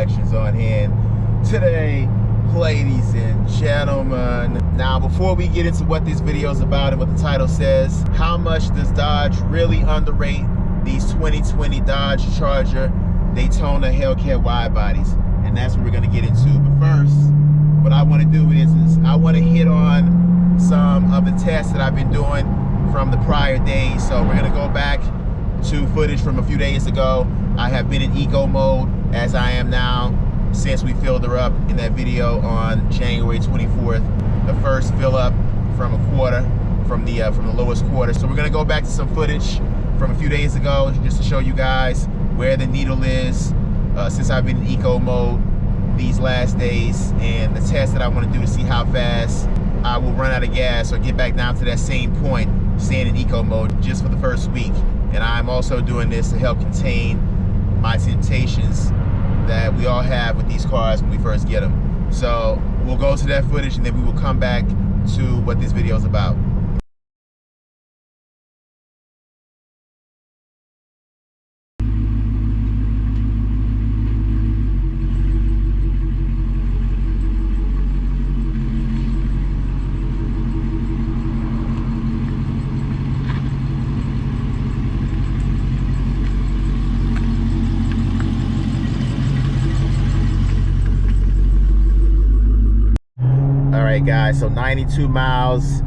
collections on hand today, ladies and gentlemen. Now, before we get into what this video is about and what the title says, how much does Dodge really underrate these 2020 Dodge Charger Daytona Hellcat wide bodies? And that's what we're going to get into. But first, what I want to do is I want to hit on some of the tests that I've been doing from the prior days. So we're going to go back to footage from a few days ago. I have been in eco mode as I am now since we filled her up in that video on January 24th, the first fill up from a quarter, from the lowest quarter. So we're gonna go back to some footage from a few days ago just to show you guys where the needle is since I've been in eco mode these last days, and the test that I want to do to see how fast I will run out of gas or get back down to that same point staying in eco mode just for the first week. And I'm also doing this to help contain my temptations that we all have with these cars when we first get them. So we'll go to that footage and then we will come back to what this video is about. Alright guys, so 92 miles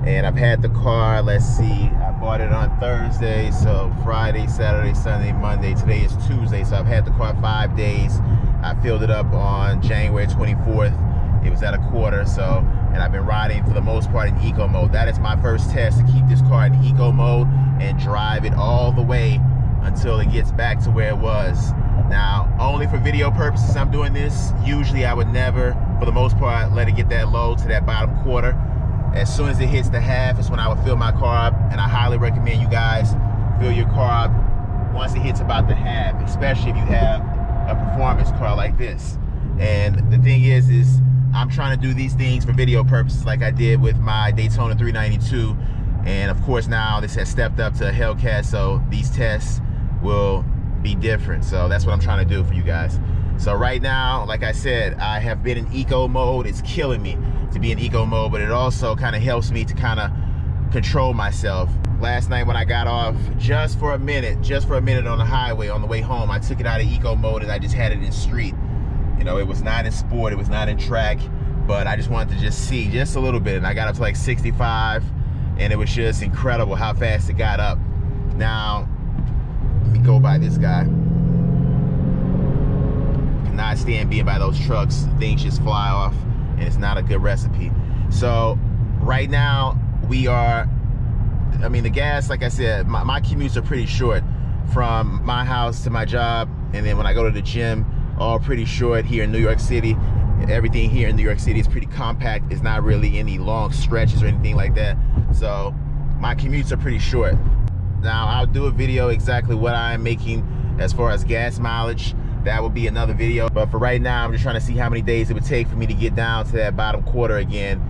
and I've had the car, let's see, I bought it on Thursday, so Friday, Saturday, Sunday, Monday, today is Tuesday, so I've had the car 5 days. I filled it up on January 24th, it was at a quarter, so, and I've been riding for the most part in eco mode. That is my first test, to keep this car in eco mode and drive it all the way until it gets back to where it was. Now, only for video purposes I'm doing this. Usually I would never, for the most part, let it get that low to that bottom quarter. As soon as it hits the half is when I would fill my car up, and I highly recommend you guys fill your car up once it hits about the half, especially if you have a performance car like this. And the thing is I'm trying to do these things for video purposes like I did with my Daytona 392, and of course now this has stepped up to a Hellcat, so these tests will be different. So that's what I'm trying to do for you guys. So right now, like I said, I have been in eco mode. It's killing me to be in eco mode, but it also kind of helps me to kind of control myself. Last night when I got off, just for a minute on the highway on the way home, I took it out of eco mode and I just had it in street. You know, it was not in sport, it was not in track, but I just wanted to just see just a little bit, and I got up to like 65, and it was just incredible how fast it got up. Now, let me go by this guy. Cannot stand being by those trucks. Things just fly off, and it's not a good recipe. So right now we are, I mean, the gas, like I said, my commutes are pretty short from my house to my job, and then when I go to the gym, all pretty short here in New York City. Everything here in New York City is pretty compact. It's not really any long stretches or anything like that. So my commutes are pretty short. Now, I'll do a video exactly what I'm making as far as gas mileage. That will be another video. But for right now, I'm just trying to see how many days it would take for me to get down to that bottom quarter again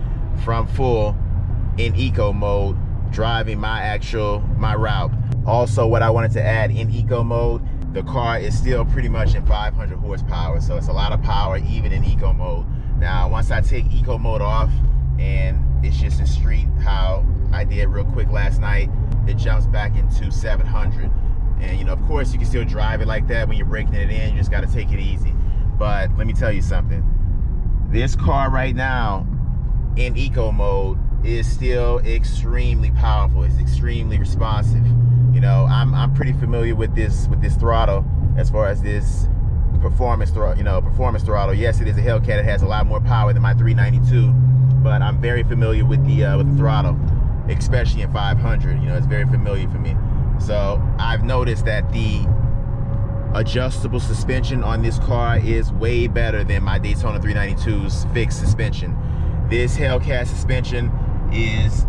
from full in eco mode, driving my route. Also, what I wanted to add in eco mode, the car is still pretty much in 500 horsepower. So it's a lot of power even in eco mode. Now, once I take eco mode off and it's just in street, how I did real quick last night, it jumps back into 700. And you know, of course you can still drive it like that when you're breaking it in. You just got to take it easy. But let me tell you something, this car right now in eco mode is still extremely powerful. It's extremely responsive. You know, I'm pretty familiar with this throttle as far as this performance throttle. You know, performance throttle. Yes, it is a Hellcat. It has a lot more power than my 392, but I'm very familiar with the throttle, especially in 500. You know, it's very familiar for me. So I've noticed that the adjustable suspension on this car is way better than my Daytona 392's fixed suspension. This Hellcat suspension is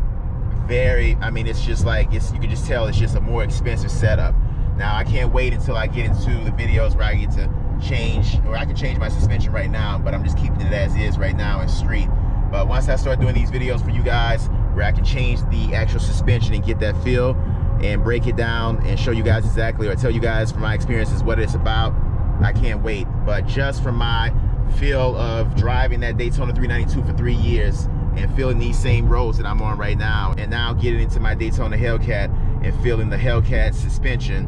very, I mean, it's just like, you can just tell it's just a more expensive setup. Now, I can't wait until I get into the videos where I get to change, or I can change my suspension right now, but I'm just keeping it as is right now in street. But once I start doing these videos for you guys where I can change the actual suspension and get that feel and break it down and show you guys exactly, or tell you guys from my experiences what it's about, I can't wait. But just from my feel of driving that Daytona 392 for 3 years and feeling these same roads that I'm on right now, and now getting into my Daytona Hellcat and feeling the Hellcat suspension,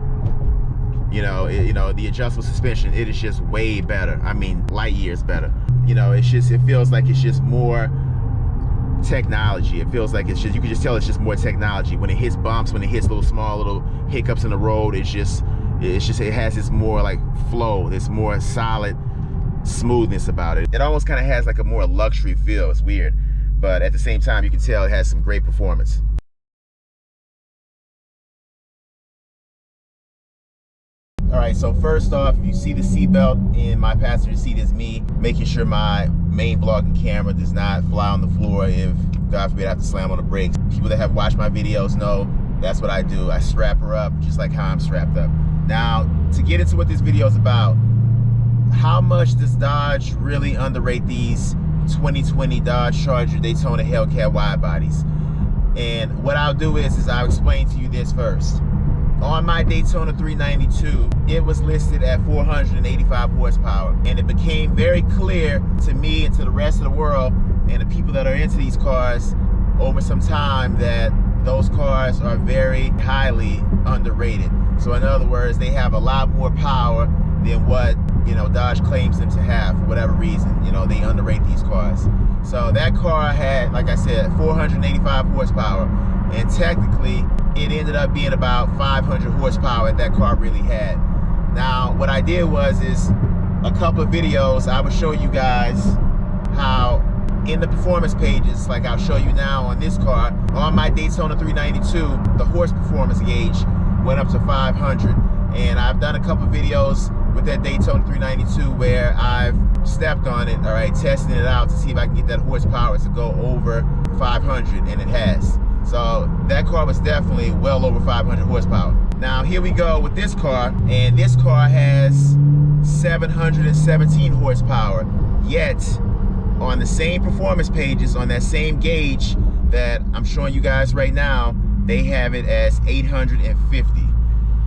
the adjustable suspension, it is just way better. I mean, light years better. It feels like it's just more technology. It feels like it's just, you can just tell it's just more technology. When it hits bumps, when it hits little hiccups in the road, it has this more like flow, this more solid smoothness about it. It almost kind of has like a more luxury feel. It's weird, but at the same time, you can tell it has some great performance. All right, so first off, if you see the seatbelt in my passenger seat, is me making sure my main vlogging camera does not fly on the floor if, God forbid, I have to slam on the brakes. People that have watched my videos know that's what I do. I strap her up just like how I'm strapped up. Now, to get into what this video is about, how much does Dodge really underrate these 2020 Dodge Charger Daytona Hellcat wide bodies? And what I'll do is I'll explain to you this first. On my Daytona 392, it was listed at 485 horsepower, and it became very clear to me and to the rest of the world and the people that are into these cars over some time that those cars are very highly underrated. So in other words, they have a lot more power than what Dodge claims them to have for whatever reason. They underrate these cars. So that car had, like I said, 485 horsepower, and technically it ended up being about 500 horsepower that car really had. Now, what I did was a couple of videos, I would show you guys how in the performance pages, like I'll show you now on this car, on my Daytona 392, the horse performance gauge went up to 500. And I've done a couple of videos with that Daytona 392 where I've stepped on it, all right, testing it out to see if I can get that horsepower to go over 500, and it has. So that car was definitely well over 500 horsepower. Now here we go with this car, and this car has 717 horsepower, yet on the same performance pages, on that same gauge that I'm showing you guys right now, they have it as 850.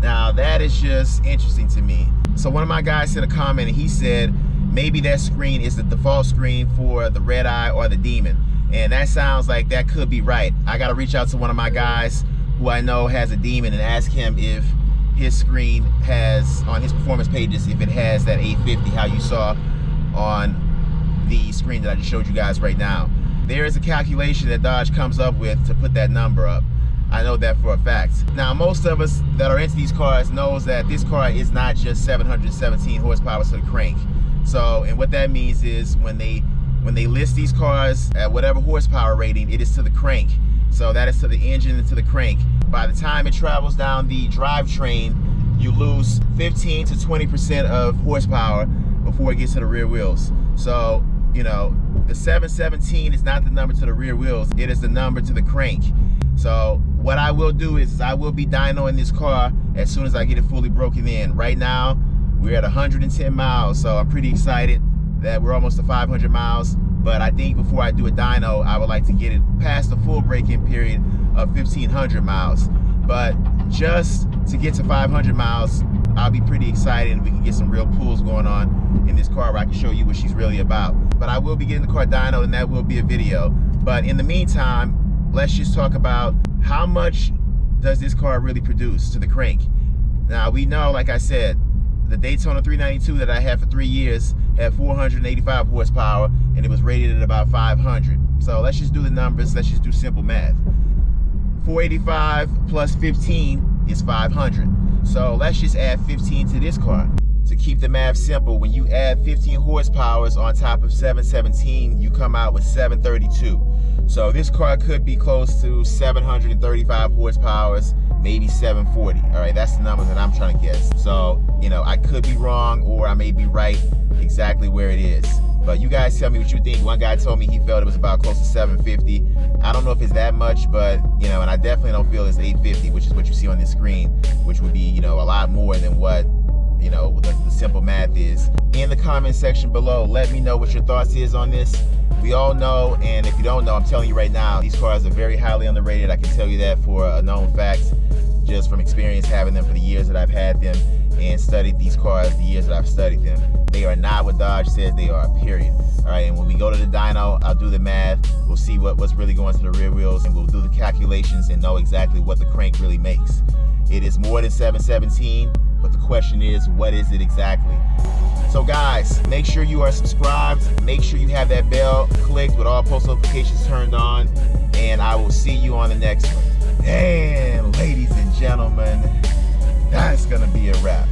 Now that is just interesting to me. So one of my guys sent a comment and he said maybe that screen is the default screen for the red eye or the demon. And that sounds like that could be right. I gotta reach out to one of my guys who I know has a demon and ask him if his screen has, on his performance pages, if it has that 850, how you saw on the screen that I just showed you guys right now. There is a calculation that Dodge comes up with to put that number up. I know that for a fact. Now, most of us that are into these cars knows that this car is not just 717 horsepower to the crank. So, and what that means is when they list these cars at whatever horsepower rating, it is to the crank. So that is to the engine and to the crank. By the time it travels down the drivetrain, you lose 15 to 20% of horsepower before it gets to the rear wheels. So, the 717 is not the number to the rear wheels, it is the number to the crank. So what I will do is I will be dynoing this car as soon as I get it fully broken in. Right now, we're at 110 miles, so I'm pretty excited that we're almost to 500 miles. But I think before I do a dyno, I would like to get it past the full break-in period of 1,500 miles. But just to get to 500 miles, I'll be pretty excited and we can get some real pulls going on in this car where I can show you what she's really about. But I will be getting the car dynoed and that will be a video. But in the meantime, let's just talk about how much does this car really produce to the crank. Now we know, like I said, the Daytona 392 that I had for 3 years had 485 horsepower and it was rated at about 500. So let's just do the numbers, let's just do simple math. 485 plus 15 is 500. So let's just add 15 to this car. To keep the math simple, when you add 15 horsepowers on top of 717, you come out with 732. So this car could be close to 735 horsepowers, maybe 740. All right, that's the number that I'm trying to guess. So, I could be wrong or I may be right exactly where it is. But you guys tell me what you think. One guy told me he felt it was about close to 750. I don't know if it's that much, but, and I definitely don't feel it's 850, which is what you see on this screen, which would be, a lot more than what the simple math is. In the comment section below, let me know what your thoughts is on this. We all know, and if you don't know, I'm telling you right now, these cars are very highly underrated. I can tell you that for a known fact, just from experience having them for the years that I've had them. and studied these cars the years that I've studied them. They are not what Dodge says they are, period. All right, and when we go to the dyno, I'll do the math. We'll see what's really going to the rear wheels, and we'll do the calculations and know exactly what the crank really makes. It is more than 717, but the question is, what is it exactly? So guys, make sure you are subscribed. Make sure you have that bell clicked with all post notifications turned on, and I will see you on the next one. And ladies and gentlemen, that's gonna be a wrap.